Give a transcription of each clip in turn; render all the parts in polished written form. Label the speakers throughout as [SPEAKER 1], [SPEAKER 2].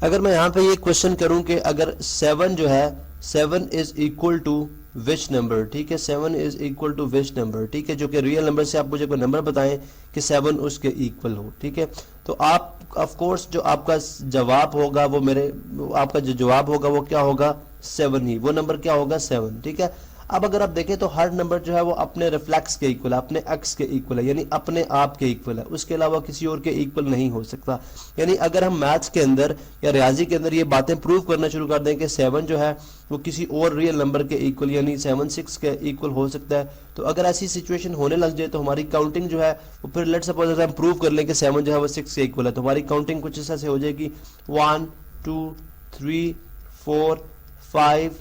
[SPEAKER 1] अगर मैं यहाँ पे ये क्वेश्चन करूं कि अगर 7 जो है 7 is equal to which number, ठीक है, 7 is equal to which number, ठीक है, जो कि रियल नंबर से आप मुझे कोई नंबर बताएं कि 7 उसके इक्वल हो, ठीक है, तो आप ऑफ कोर्स जो आपका जवाब होगा वो आपका जो जवाब होगा वो क्या होगा 7 ही, वो नंबर क्या होगा 7, ठीक है। अब अगर आप देखें तो हर नंबर जो है वो अपने रिफ्लेक्स के इक्वल है, अपने एक्स के इक्वल है, यानी अपने आप के इक्वल है, उसके अलावा किसी और के इक्वल नहीं हो सकता। यानी अगर हम मैथ्स के अंदर या रियाजी के अंदर ये बातें प्रूव करना शुरू कर दें कि 7 जो है वो किसी और रियल नंबर के इक्वल यानी 7 6 के इक्वल हो सकता है, तो अगर ऐसी सिचुएशन होने लग जाए तो हमारी काउंटिंग जो है वो फिर लेट्स सपोज अगर हम प्रूव कर लें कि 7 जो है वो 6 के इक्वल है, तो हमारी काउंटिंग कुछ इस तरह से हो जाएगी 1 2 3 4 5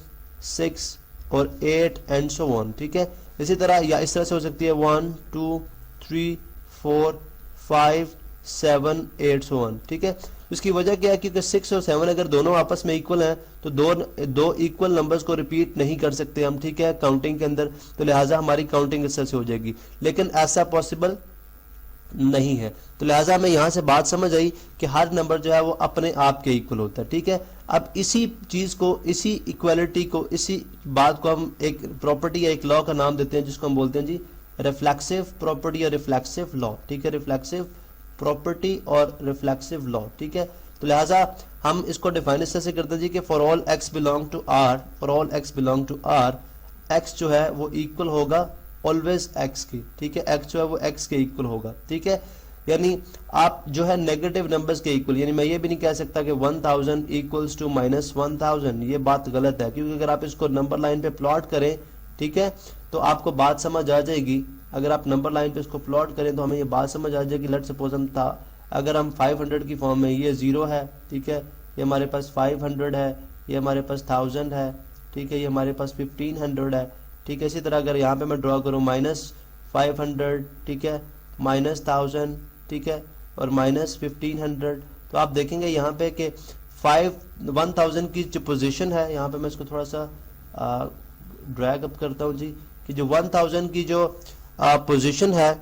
[SPEAKER 1] 6 और 8 एंड सो ऑन, ठीक है। इसी तरह या इस तरह से हो सकती है 1 2 3 4 5 7 8 सो ऑन, ठीक है। इसकी वजह क्या है, क्योंकि 6 और 7 अगर दोनों आपस में इक्वल हैं तो दो इक्वल नंबर्स को रिपीट नहीं कर सकते हम, ठीक है, काउंटिंग के अंदर, तो लिहाजा हमारी काउंटिंग इस तरह से हो जाएगी, लेकिन ऐसा पॉसिबल नहीं है। तो लिहाजा हमें यहाँ से बात समझ आई कि हर नंबर जो है वो अपने आप के इक्वल होता है, ठीक है। अब इसी चीज को, इसी इक्वालिटी को, इसी बात को हम एक प्रॉपर्टी या एक लॉ का नाम देते हैं जिसको हम बोलते हैं जी रिफ्लेक्सिव प्रॉपर्टी या रिफ्लेक्सिव लॉ, ठीक है, रिफ्लेक्सिव प्रॉपर्टी और रिफ्लेक्सिव लॉ, ठीक है। तो लिहाजा हम इसको डिफाइन इस तरह से करते हैं जी कि for all x belong to R, for all x belong to R, x जो है वो इक्वल होगा ऑलवेज एक्स की, ठीक है, एक्स जो है वो एक्स के इक्वल होगा, ठीक है। यानी आप जो है नेगेटिव नंबर्स के इक्वल, यानी मैं ये भी नहीं कह सकता कि 1000 इक्वल्स टू -1000, ये बात गलत है, क्योंकि अगर आप इसको नंबर लाइन पे प्लॉट करें, ठीक है, तो आपको बात समझ आ जाएगी। अगर आप नंबर लाइन पे इसको प्लॉट करें तो हमें ये बात समझ आ जाएगी। लेट्स सपोज अगर हम 500 की फॉर्म में, ये 0 है, ठीक है, ये हमारे पास 500 है, ये हमारे पास 1000 है, ठीक है, ये हमारे पास 1500 है, ठीक है। इसी तरह अगर यहाँ पे मैं ड्रॉ करूँ -500, ठीक है, -1000, ठीक है, और -1500, तो आप देखेंगे यहाँ पे कि 1000 की जो पोजीशन है, यहाँ पे मैं इसको थोड़ा सा ड्रैग अप करता हूँ जी, कि जो 1000 की जो पोजीशन है,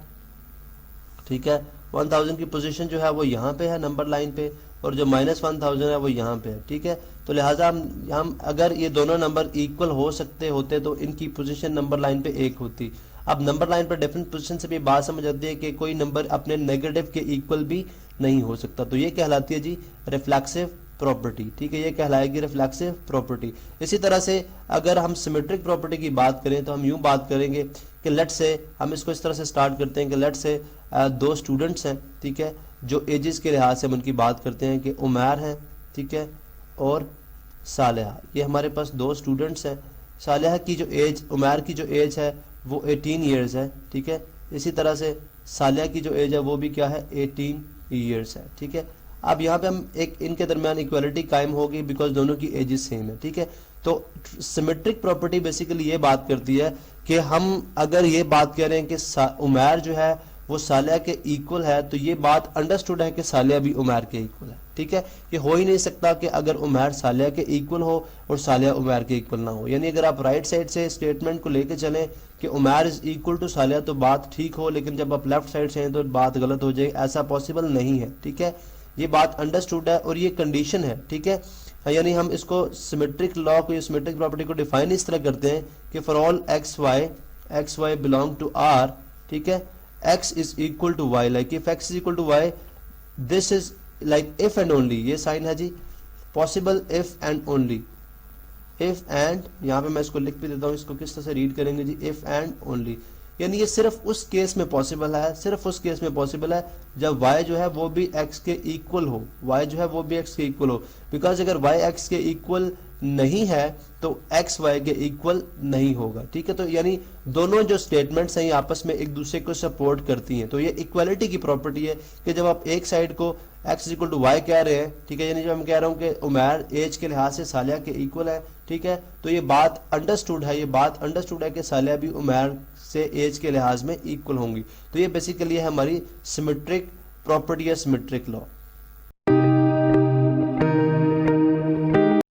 [SPEAKER 1] ठीक है, 1000 की पोजीशन जो है वो यहाँ पे है नंबर लाइन पे, और जो -1000 है वो यहाँ पे है, ठीक है। तो लिहाजा हम अगर ये दोनों नंबर इक्वल हो सकते होते तो इनकी पोजीशन नंबर लाइन पे एक होती। अब नंबर लाइन पर डिफरेंट पोजीशन से भी बात समझ आती है कि कोई नंबर अपने नेगेटिव के इक्वल भी नहीं हो सकता, तो ये कहलाती है जी रिफ्लेक्सिव प्रॉपर्टी, ठीक है, ये कहलाएगी रिफ्लेक्सिव प्रॉपर्टी। इसी तरह से अगर हम सिमेट्रिक प्रॉपर्टी की बात करें तो हम यूं बात करेंगे कि लेट से हम इसको इस तरह से स्टार्ट करते हैं कि लेट से दो स्टूडेंट्स हैं, ठीक है, जो एजेस के लिहाज से हम उनकी बात करते हैं कि उमैर हैं, ठीक है, और सालेहा, ये हमारे पास दो स्टूडेंट्स हैं। सालेहा की जो एज, उमैर की जो एज है वो 18 ईयर्स है, ठीक है, इसी तरह से सालेहा की जो एज है वो भी क्या है 18 ईयर्स है, ठीक है। अब यहाँ पे हम एक इनके दरमियान इक्वालिटी कायम होगी बिकॉज दोनों की एजेस सेम है, ठीक है। तो सिमेट्रिक प्रॉपर्टी बेसिकली ये बात करती है कि हम अगर ये बात कह रहे हैं कि उमैर जो है वो सालिया के इक्वल है, तो ये बात अंडरस्टूड है कि सालिया भी उमैर के इक्वल है, ठीक है। ये हो ही नहीं सकता कि अगर उमैर सालिया के इक्वल हो और सालिया उमैर के इक्वल ना हो। यानी अगर आप राइट साइड से स्टेटमेंट को लेके चलें कि उमैर इज इक्वल टू सालिया तो बात ठीक हो, लेकिन जब आप लेफ्ट साइड से हैं तो बात गलत हो जाए, ऐसा पॉसिबल नहीं है, ठीक है। ये बात अंडरस्टूड है और ये कंडीशन है, ठीक है। यानी हम इसको सिमेट्रिक लॉ को, सिमेट्रिक प्रॉपर्टी को डिफाइन इस तरह करते हैं कि for all x y belong to R, ठीक है, x is equal to y, like if x is equal to y, this is like if and only, ये साइन है जी, possible if and only, if and, यहाँ पे मैं इसको लिख भी देता हूँ, इसको किस तरह से रीड करेंगे जी, if and only, यानी ये सिर्फ उस केस में पॉसिबल है, सिर्फ उस केस में पॉसिबल है जब y जो है वो भी x के इक्वल हो, y जो है वो भी x के इक्वल हो, बिकॉज अगर y x के इक्वल नहीं है तो x y के इक्वल नहीं होगा, ठीक है। तो यानी दोनों जो स्टेटमेंट्स हैं आपस में एक दूसरे को सपोर्ट करती हैं, तो ये इक्वालिटी की प्रॉपर्टी है कि जब आप एक साइड को x इक्वल टू y कह रहे हैं, ठीक है, यानी जब मैं कह रहा हूँ कि उमैर एज के लिहाज से सालिया के इक्वल है, ठीक है, तो ये बात अंडरस्टूड है, ये बात अंडरस्टूड है कि सालिया भी उमैर से एज के लिहाज में इक्वल होंगी। तो ये बेसिकली है हमारी सिमेट्रिक प्रॉपर्टी या सिमेट्रिक लॉ।